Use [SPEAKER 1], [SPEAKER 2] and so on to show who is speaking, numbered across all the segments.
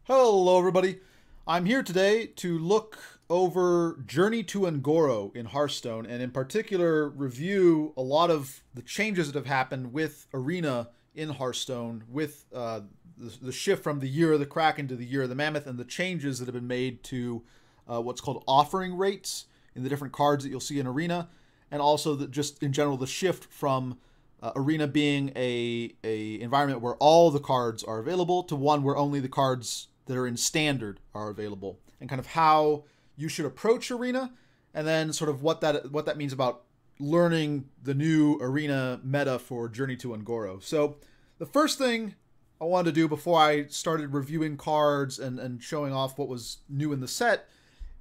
[SPEAKER 1] Hello everybody, I'm here today to look over Journey to Ungoro in Hearthstone, and in particular review a lot of the changes that have happened with Arena in Hearthstone, with the shift from the Year of the Kraken to the Year of the Mammoth, and the changes that have been made to what's called offering rates in the different cards that you'll see in Arena, and also just in general the shift from Arena being a environment where all the cards are available to one where only the cards that are in standard are available, and kind of how you should approach Arena, and then sort of what that means about learning the new Arena meta for Journey to Ungoro. So the first thing I wanted to do before I started reviewing cards and showing off what was new in the set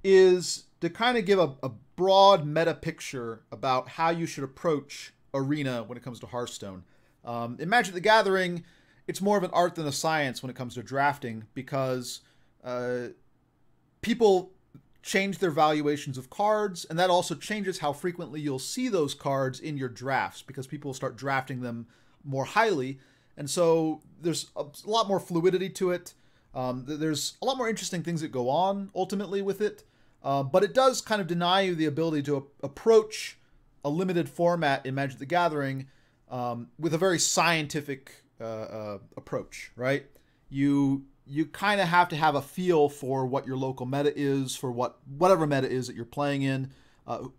[SPEAKER 1] is to kind of give a broad meta picture about how you should approach Arena when it comes to Hearthstone. In Magic the Gathering, it's more of an art than a science when it comes to drafting, because people change their valuations of cards, and that also changes how frequently you'll see those cards in your drafts, because people start drafting them more highly, and so there's a lot more fluidity to it. There's a lot more interesting things that go on ultimately with it, but it does kind of deny you the ability to approach a limited format in Magic the Gathering with a very scientific approach, right? You kind of have to have a feel for what your local meta is, for whatever meta is that you're playing in,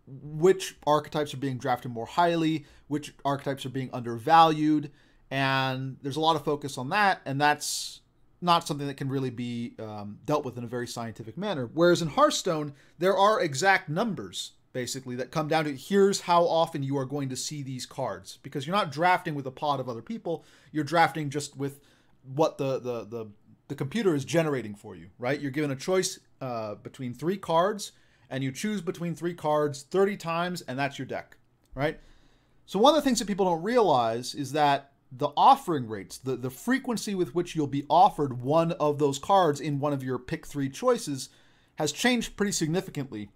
[SPEAKER 1] which archetypes are being drafted more highly, which archetypes are being undervalued, and there's a lot of focus on that, and that's not something that can really be dealt with in a very scientific manner. Whereas in Hearthstone, there are exact numbers, basically, that come down to here's how often you are going to see these cards, because you're not drafting with a pod of other people, you're drafting just with what the computer is generating for you, right? You're given a choice between 3 cards, and you choose between 3 cards 30 times, and that's your deck, right? So one of the things that people don't realize is that the offering rates, the frequency with which you'll be offered one of those cards in one of your pick 3 choices, has changed pretty significantly.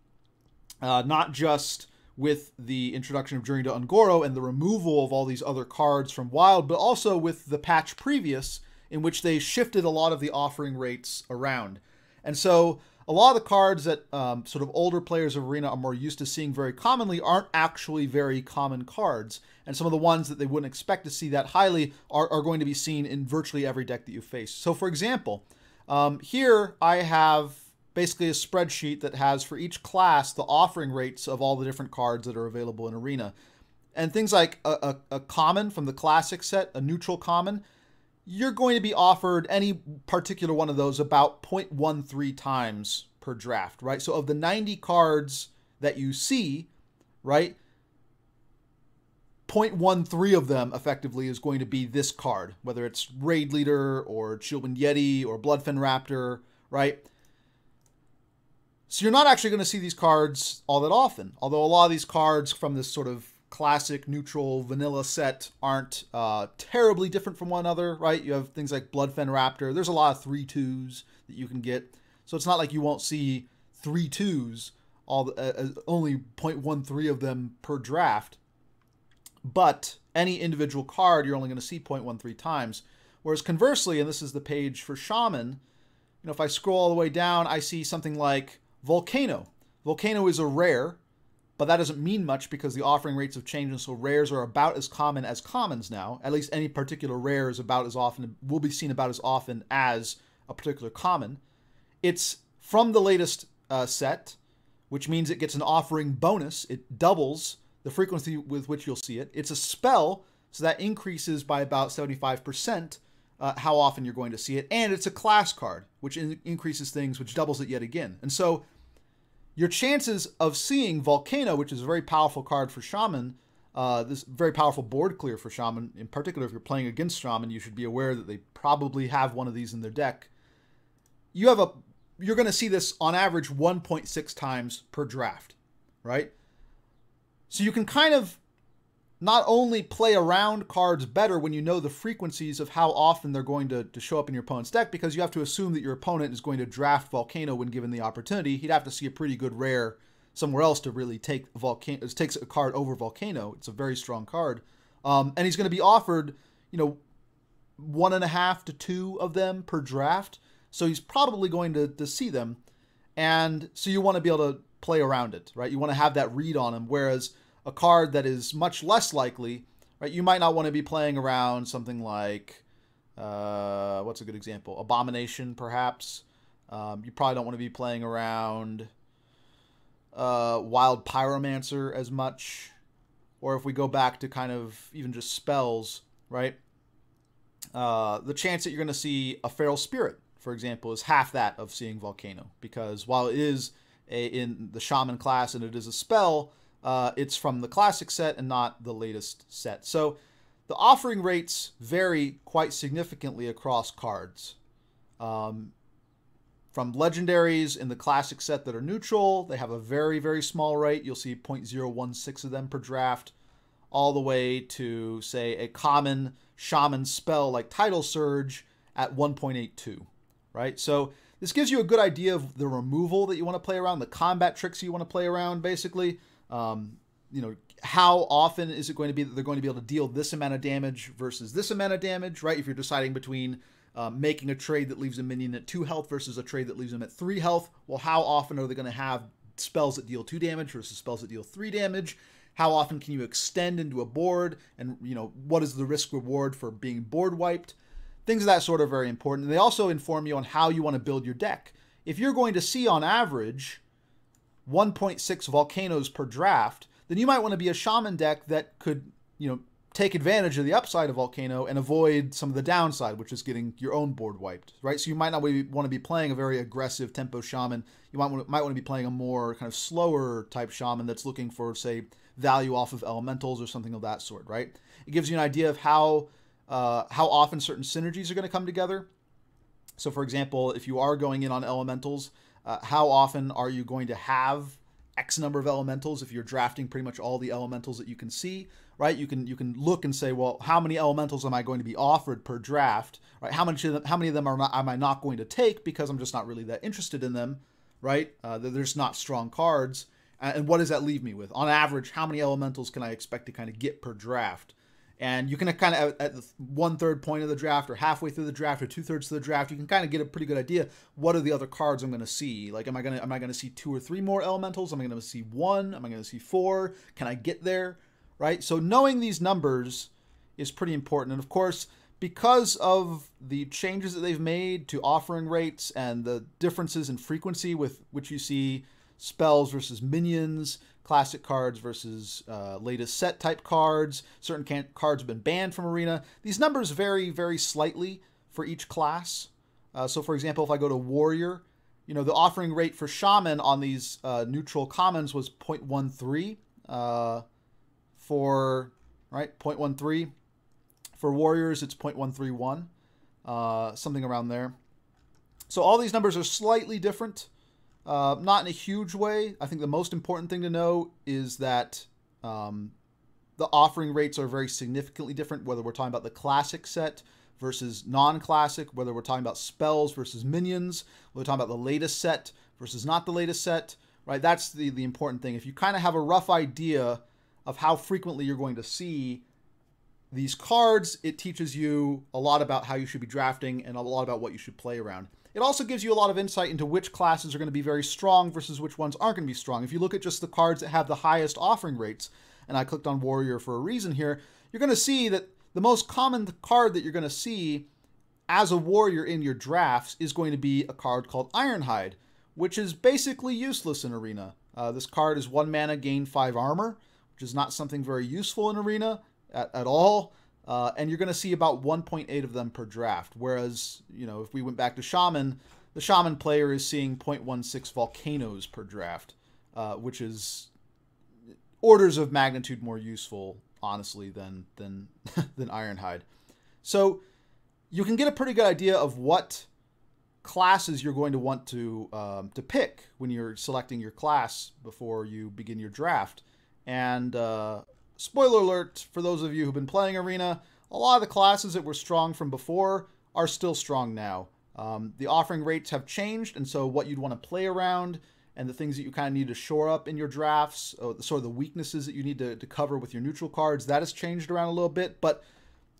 [SPEAKER 1] Not just with the introduction of Journey to Ungoro and the removal of all these other cards from Wild, but also with the patch previous, in which they shifted a lot of the offering rates around. And so a lot of the cards that sort of older players of Arena are more used to seeing very commonly aren't actually very common cards. And some of the ones that they wouldn't expect to see that highly are going to be seen in virtually every deck that you face. So for example, here I have basically a spreadsheet that has for each class the offering rates of all the different cards that are available in Arena. And things like a common from the classic set, a neutral common, you're going to be offered any particular one of those about 0.13 times per draft, right? So of the 90 cards that you see, right, 0.13 of them effectively is going to be this card, whether it's Raid Leader or Shieldwind Yeti or Bloodfen Raptor, right? So you're not actually going to see these cards all that often, although a lot of these cards from this sort of classic neutral vanilla set aren't terribly different from one another, right? You have things like Bloodfen Raptor. There's a lot of 3/2s that you can get, so it's not like you won't see 3/2s, only 0.13 of them per draft. But any individual card, you're only going to see 0.13 times. Whereas conversely, and this is the page for Shaman, you know, if I scroll all the way down, I see something like Volcano. Volcano is a rare, but that doesn't mean much because the offering rates have changed, and so rares are about as common as commons now. At least any particular rare is about as often, will be seen about as often as a particular common. It's from the latest set, which means it gets an offering bonus. It doubles the frequency with which you'll see it. It's a spell, so that increases by about 75% how often you're going to see it. And it's a class card, which increases things, which doubles it yet again. And so your chances of seeing Volcano, which is a very powerful card for Shaman, this very powerful board clear for Shaman, in particular if you're playing against Shaman, you should be aware that they probably have one of these in their deck. You're going to see this on average 1.6 times per draft, right? So you can kind of not only play around cards better when you know the frequencies of how often they're going to show up in your opponent's deck, because you have to assume that your opponent is going to draft Volcano when given the opportunity. He'd have to see a pretty good rare somewhere else to really take takes a card over Volcano. It's a very strong card. And he's going to be offered, you know, 1.5 to 2 of them per draft. So he's probably going to see them. And so you want to be able to play around it, right? You want to have that read on him. Whereas a card that is much less likely, right? You might not want to be playing around something like, what's a good example? Abomination, perhaps. You probably don't want to be playing around Wild Pyromancer as much. Or if we go back to kind of even just spells, right? The chance that you're going to see a Feral Spirit, for example, is half that of seeing Volcano. Because while it is in the Shaman class and it is a spell, it's from the classic set and not the latest set. So the offering rates vary quite significantly across cards. From legendaries in the classic set that are neutral, they have a very, very small rate. You'll see 0.016 of them per draft, all the way to, say, a common shaman spell like Tidal Surge at 1.82, right? So this gives you a good idea of the removal that you want to play around, the combat tricks you want to play around, basically. You know, how often is it going to be that they're going to be able to deal this amount of damage versus this amount of damage, right? If you're deciding between making a trade that leaves a minion at 2 health versus a trade that leaves them at 3 health, well, how often are they going to have spells that deal 2 damage versus spells that deal 3 damage? How often can you extend into a board? And, you know, what is the risk reward for being board wiped? Things of that sort are very important. And they also inform you on how you want to build your deck. If you're going to see, on average, 1.6 volcanoes per draft, then you might want to be a shaman deck that could, you know, take advantage of the upside of Volcano and avoid some of the downside, which is getting your own board wiped, right? So you might not want to be playing a very aggressive tempo shaman. You might want to be playing a more kind of slower type shaman that's looking for, say, value off of elementals or something of that sort, right? It gives you an idea of how often certain synergies are going to come together. So, for example, if you are going in on elementals, how often are you going to have X number of elementals if you're drafting pretty much all the elementals that you can see, right? You can look and say, well, how many elementals am I going to be offered per draft, right? How many of them am I not going to take because I'm just not really that interested in them, right? There's not strong cards. And what does that leave me with? On average, how many elementals can I expect to kind of get per draft? And you can kind of, at the 1/3 point of the draft or halfway through the draft or 2/3 of the draft, you can kind of get a pretty good idea. What are the other cards I'm going to see? Like, am I going to see 2 or 3 more elementals? Am I going to see 1? Am I going to see 4? Can I get there? Right? So knowing these numbers is pretty important. And of course, because of the changes that they've made to offering rates and the differences in frequency with which you see spells versus minions, classic cards versus latest set type cards, certain cards have been banned from Arena. These numbers vary very slightly for each class. So for example, if I go to Warrior, you know, the offering rate for Shaman on these neutral commons was 0.13 for, right, 0.13. For Warriors, it's 0.131, something around there. So all these numbers are slightly different. Not in a huge way. I think the most important thing to know is that the offering rates are very significantly different, whether we're talking about the classic set versus non-classic, whether we're talking about spells versus minions, whether we're talking about the latest set versus not the latest set, right? That's the important thing. If you kind of have a rough idea of how frequently you're going to see these cards, it teaches you a lot about how you should be drafting and a lot about what you should play around. It also gives you a lot of insight into which classes are going to be very strong versus which ones aren't going to be strong. If you look at just the cards that have the highest offering rates, and I clicked on Warrior for a reason here, you're going to see that the most common card that you're going to see as a Warrior in your drafts is going to be a card called Ironhide, which is basically useless in Arena. This card is 1 mana, gain 5 armor, which is not something very useful in Arena at all. And you're going to see about 1.8 of them per draft. Whereas, you know, if we went back to Shaman, the Shaman player is seeing 0.16 volcanoes per draft, which is orders of magnitude more useful, honestly, than Ironhide. So you can get a pretty good idea of what classes you're going to want to pick when you're selecting your class before you begin your draft. And spoiler alert, for those of you who've been playing Arena, a lot of the classes that were strong from before are still strong now. The offering rates have changed, and so what you'd want to play around and the things that you kind of need to shore up in your drafts, sort of the weaknesses that you need to cover with your neutral cards, that has changed around a little bit, but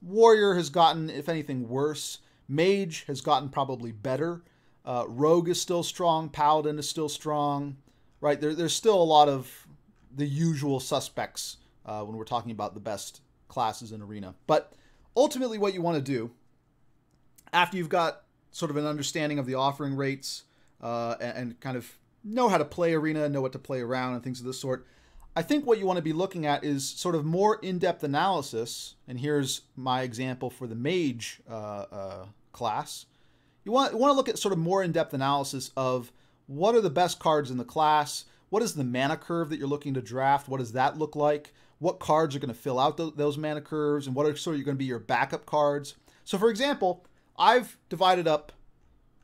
[SPEAKER 1] Warrior has gotten, if anything, worse. Mage has gotten probably better. Rogue is still strong. Paladin is still strong. Right? There's still a lot of the usual suspects when we're talking about the best classes in Arena. But ultimately what you want to do, after you've got sort of an understanding of the offering rates and kind of know how to play Arena, know what to play around and things of this sort, I think what you want to be looking at is sort of more in-depth analysis. And here's my example for the Mage class. You want to look at sort of more in-depth analysis of what are the best cards in the class, what is the mana curve that you're looking to draft, what does that look like, what cards are going to fill out those mana curves, and what are sort of going to be your backup cards. So for example, I've divided up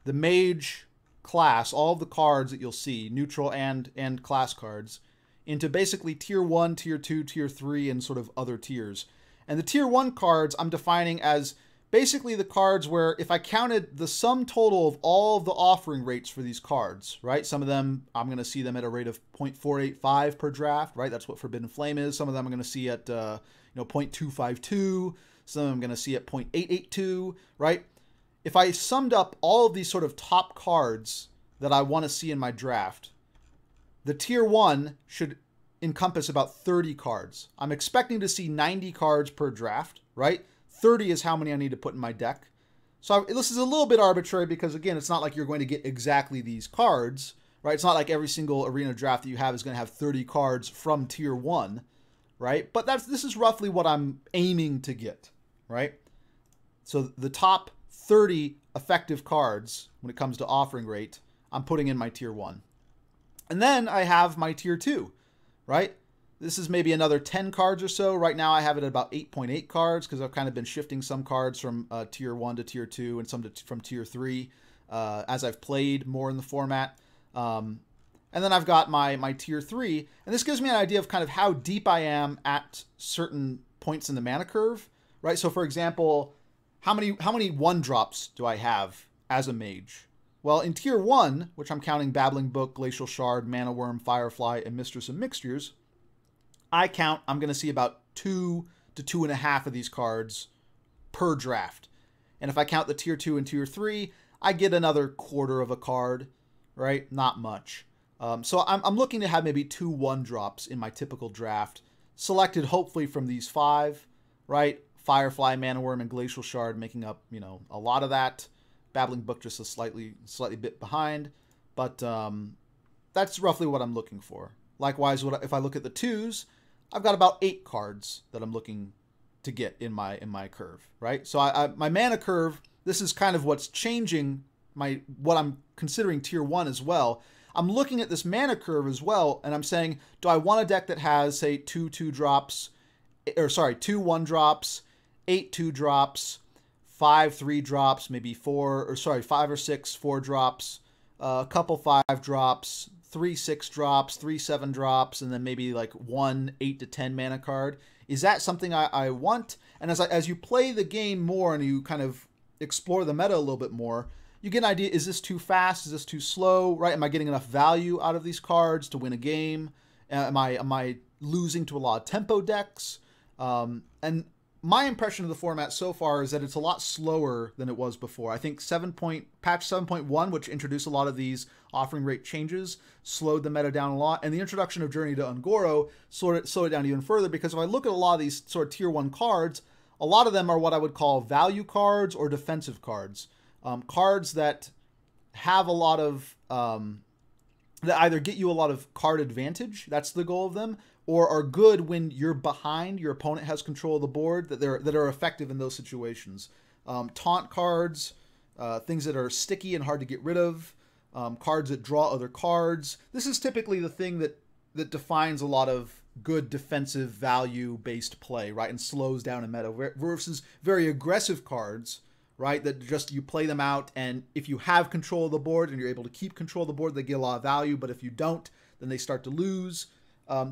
[SPEAKER 1] the Mage class, all of the cards that you'll see, neutral and class cards, into basically tier 1, tier 2, tier 3, and sort of other tiers. And the tier 1 cards I'm defining as basically the cards where if I counted the sum total of all of the offering rates for these cards, right? Some of them, I'm going to see them at a rate of 0.485 per draft, right? That's what Forbidden Flame is. Some of them I'm going to see at 0.252. Some of them I'm going to see at 0.882, right? If I summed up all of these sort of top cards that I want to see in my draft, the tier 1 should encompass about 30 cards. I'm expecting to see 90 cards per draft, right? 30 is how many I need to put in my deck. So this is a little bit arbitrary because, again, it's not like you're going to get exactly these cards, right? It's not like every single Arena draft that you have is going to have 30 cards from tier 1, right? But this is roughly what I'm aiming to get, right? So the top 30 effective cards when it comes to offering rate, I'm putting in my tier 1. And then I have my tier 2, right? This is maybe another 10 cards or so. Right now I have it at about 8.8 cards because I've kind of been shifting some cards from tier 1 to tier 2 and some from tier 3 as I've played more in the format. And then I've got my tier 3. And this gives me an idea of kind of how deep I am at certain points in the mana curve, right? So for example, how many 1-drops do I have as a mage? Well, in tier 1, which I'm counting Babbling Book, Glacial Shard, Mana Worm, Firefly, and Mistress of Mixtures, I'm going to see about 2 to 2.5 of these cards per draft. And if I count the tier 2 and tier 3, I get another quarter of a card, right? Not much. So I'm looking to have maybe 2 1-drops in my typical draft, selected hopefully from these 5, right? Firefly, Mana Worm, and Glacial Shard making up, a lot of that. Babbling Book just a slightly bit behind, but that's roughly what I'm looking for. Likewise, if I look at the 2s, I've got about 8 cards that I'm looking to get in my curve, right? So my mana curve, this is kind of what's changing what I'm considering tier 1 as well. I'm looking at this mana curve as well, and I'm saying, do I want a deck that has, say, 2 2-drops, or sorry, 2 1-drops, 8 2-drops, 5 3-drops, maybe 5 or 6 4-drops, a couple 5-drops, 3 6-drops, 3 7-drops, and then maybe like 1 8 to 10 mana card. Is that something I want? And as you play the game more and you kind of explore the meta a little bit more, you get an idea, is this too fast? Is this too slow? Right? Am I getting enough value out of these cards to win a game? Am I losing to a lot of tempo decks? And my impression of the format so far is that it's a lot slower than it was before. I think patch 7.1, which introduced a lot of these offering rate changes, slowed the meta down a lot. And the introduction of Journey to Ungoro slowed it down even further, because if I look at a lot of these sort of tier 1 cards, a lot of them are what I would call value cards or defensive cards. Cards that have a lot of, that either get you a lot of card advantage, that's the goal of them, or are good when you're behind, your opponent has control of the board, that are effective in those situations. Taunt cards, things that are sticky and hard to get rid of, cards that draw other cards. This is typically the thing that defines a lot of good defensive value-based play, right, and slows down a meta, versus very aggressive cards, right, that just you play them out, and if you have control of the board and you're able to keep control of the board, they get a lot of value, but if you don't, then they start to lose.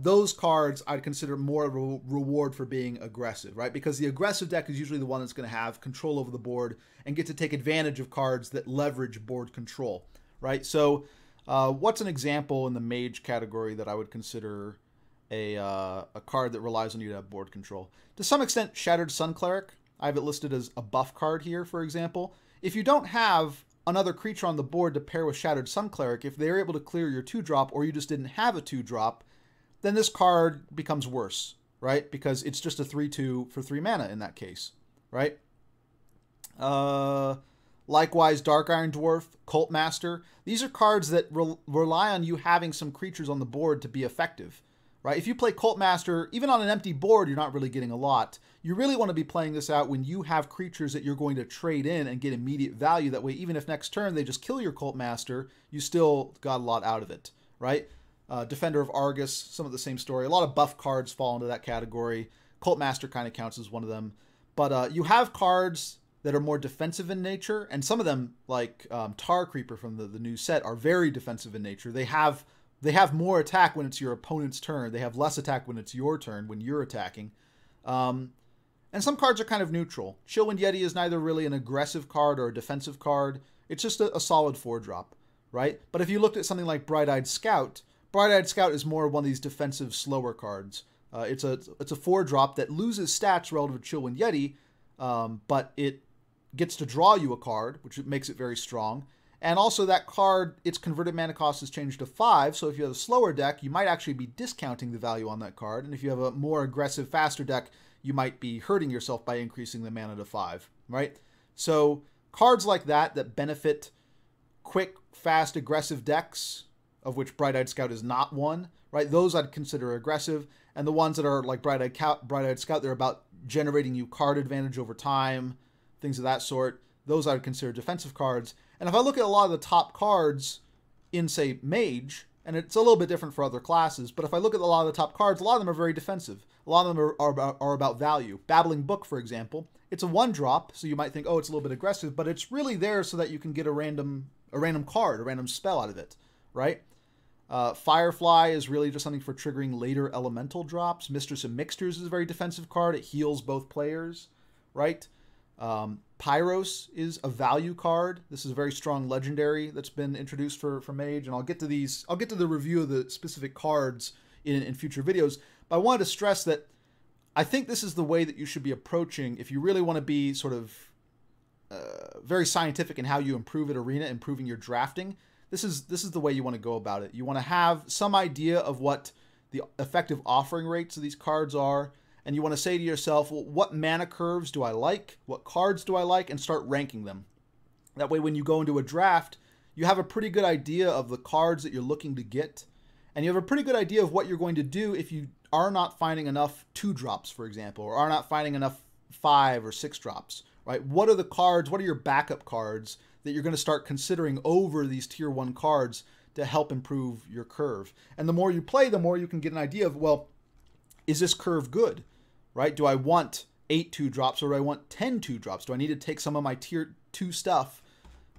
[SPEAKER 1] Those cards I'd consider more of a reward for being aggressive, right? Because the aggressive deck is usually the one that's going to have control over the board and get to take advantage of cards that leverage board control, right? So what's an example in the mage category that I would consider a card that relies on you to have board control? To some extent, Shattered Sun Cleric. I have it listed as a buff card here, for example. If you don't have another creature on the board to pair with Shattered Sun Cleric, if they're able to clear your 2-drop, or you just didn't have a 2-drop, then this card becomes worse, right? Because it's just a 3/2 for 3 mana in that case, right? Likewise, Dark Iron Dwarf, Cult Master. These are cards that rely on you having some creatures on the board to be effective, right? If you play Cult Master, even on an empty board, you're not really getting a lot. You really want to be playing this out when you have creatures that you're going to trade in and get immediate value. That way, even if next turn they just kill your Cult Master, you still got a lot out of it, right? Defender of Argus, some of the same story. A lot of buff cards fall into that category. Cult Master kind of counts as one of them. But you have cards that are more defensive in nature, and some of them, like Tar Creeper from the new set, are very defensive in nature. They have more attack when it's your opponent's turn. They have less attack when it's your turn, when you're attacking. And some cards are kind of neutral. Chillwind Yeti is neither really an aggressive card or a defensive card. It's just a solid 4-drop, right? But if you looked at something like Bright-Eyed Scout is more one of these defensive, slower cards. It's a 4-drop that loses stats relative to Chillwind Yeti, but it gets to draw you a card, which makes it very strong. And also that card, its converted mana cost is changed to 5, so if you have a slower deck, you might actually be discounting the value on that card. And if you have a more aggressive, faster deck, you might be hurting yourself by increasing the mana to 5, right? So cards like that benefit quick, fast, aggressive decks, of which Bright-Eyed Scout is not one, right? Those I'd consider aggressive. And the ones that are like Bright-Eyed Scout, they're about generating you card advantage over time, things of that sort. Those I would consider defensive cards. And if I look at a lot of the top cards in, say, Mage, and it's a little bit different for other classes, but if I look at a lot of the top cards, a lot of them are very defensive. A lot of them are about value. Babbling Book, for example, it's a 1-drop, so you might think, oh, it's a little bit aggressive, but it's really there so that you can get a random card, a random spell out of it, right? Firefly is really just something for triggering later elemental drops. Mistress of Mixtures is a very defensive card. It heals both players, right? Pyros is a value card. This is a very strong legendary that's been introduced for Mage, and I'll get to the review of the specific cards in future videos. But I wanted to stress that I think this is the way that you should be approaching if you really want to be sort of very scientific in how you improve at Arena, improving your drafting. This is the way you want to go about it. You want to have some idea of what the effective offering rates of these cards are, and you want to say to yourself, well, what mana curves do I like? What cards do I like? And start ranking them. That way, when you go into a draft, you have a pretty good idea of the cards that you're looking to get, and you have a pretty good idea of what you're going to do if you are not finding enough 2-drops, for example, or are not finding enough 5 or 6-drops, right? What are the cards, what are your backup cards that you're going to start considering over these tier 1 cards to help improve your curve? And the more you play, the more you can get an idea of, well, is this curve good, right? Do I want 8 2-drops or do I want 10 2-drops? Do I need to take some of my tier 2 stuff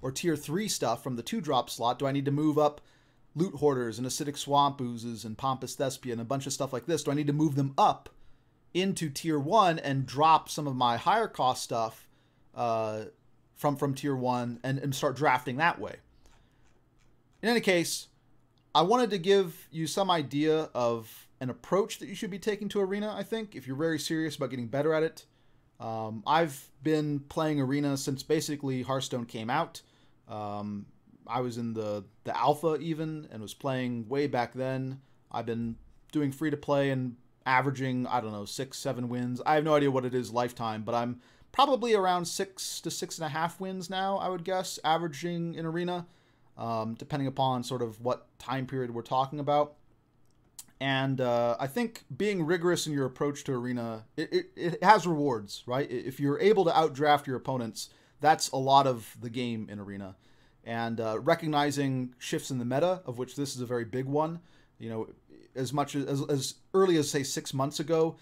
[SPEAKER 1] or tier 3 stuff from the 2-drop slot? Do I need to move up Loot Hoarders and Acidic Swamp Oozes and Pompous Thespian and a bunch of stuff like this? Do I need to move them up into tier 1 and drop some of my higher cost stuff from tier 1 and start drafting that way? In any case, I wanted to give you some idea of an approach that you should be taking to Arena, I think, if you're very serious about getting better at it. I've been playing Arena since basically Hearthstone came out. I was in the alpha even and was playing way back then. I've been doing free-to-play and averaging, I don't know, 6-7 wins. I have no idea what it is lifetime, but I'm probably around 6 to 6.5 wins now, I would guess, averaging in Arena, depending upon sort of what time period we're talking about. And I think being rigorous in your approach to Arena, it has rewards, right? If you're able to outdraft your opponents, that's a lot of the game in Arena. And recognizing shifts in the meta, of which this is a very big one. You know, as much as early as, say, 6 months ago,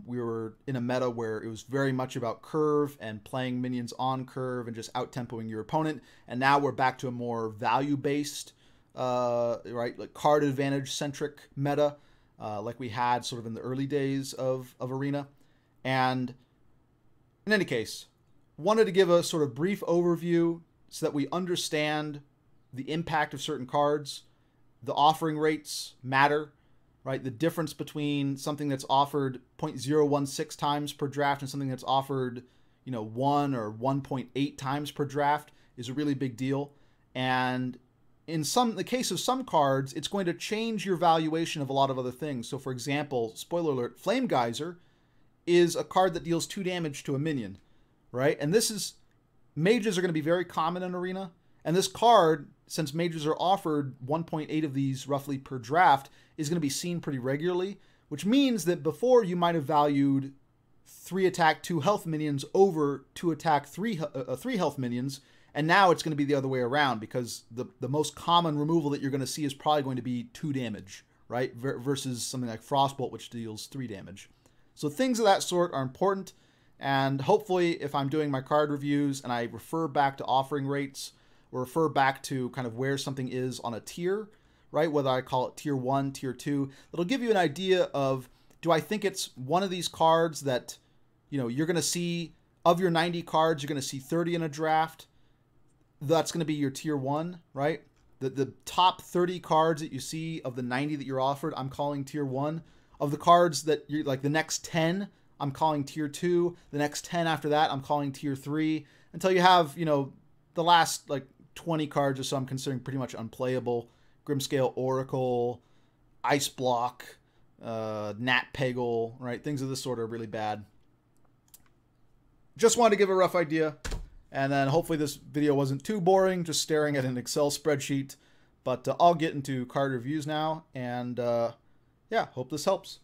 [SPEAKER 1] we were in a meta where it was very much about curve and playing minions on curve and just out-tempoing your opponent. And now we're back to a more value-based, right, like card advantage-centric meta, like we had sort of in the early days of Arena. And in any case, wanted to give a sort of brief overview so that we understand the impact of certain cards. The offering rates matter, right? The difference between something that's offered 0.016 times per draft and something that's offered, 1 or 1.8 times per draft is a really big deal. And in the case of some cards, it's going to change your valuation of a lot of other things. So for example, spoiler alert, Flame Geyser is a card that deals 2 damage to a minion, right? And mages are going to be very common in Arena. And this card, since mages are offered 1.8 of these roughly per draft, is going to be seen pretty regularly, which means that before you might have valued 3 attack, 2 health minions over 2 attack, 3 health minions. And now it's going to be the other way around, because the most common removal that you're going to see is probably going to be 2 damage, right? Versus something like Frostbolt, which deals 3 damage. So things of that sort are important. And hopefully if I'm doing my card reviews and I refer back to offering rates or refer back to kind of where something is on a tier, right? Whether I call it tier 1, tier 2, it'll give you an idea of, do I think it's one of these cards that, you're going to see, of your 90 cards, you're going to see 30 in a draft. That's going to be your tier 1, right? The top 30 cards that you see of the 90 that you're offered, I'm calling tier 1. Of the cards that you're like the next 10, I'm calling tier 2. The next 10 after that, I'm calling tier 3. Until you have, the last like 20 cards or so I'm considering pretty much unplayable. Grimscale Oracle, Ice Block, Nat Peggle, right? Things of this sort are really bad. Just wanted to give a rough idea. And then hopefully this video wasn't too boring, just staring at an Excel spreadsheet. But I'll get into card reviews now. And yeah, hope this helps.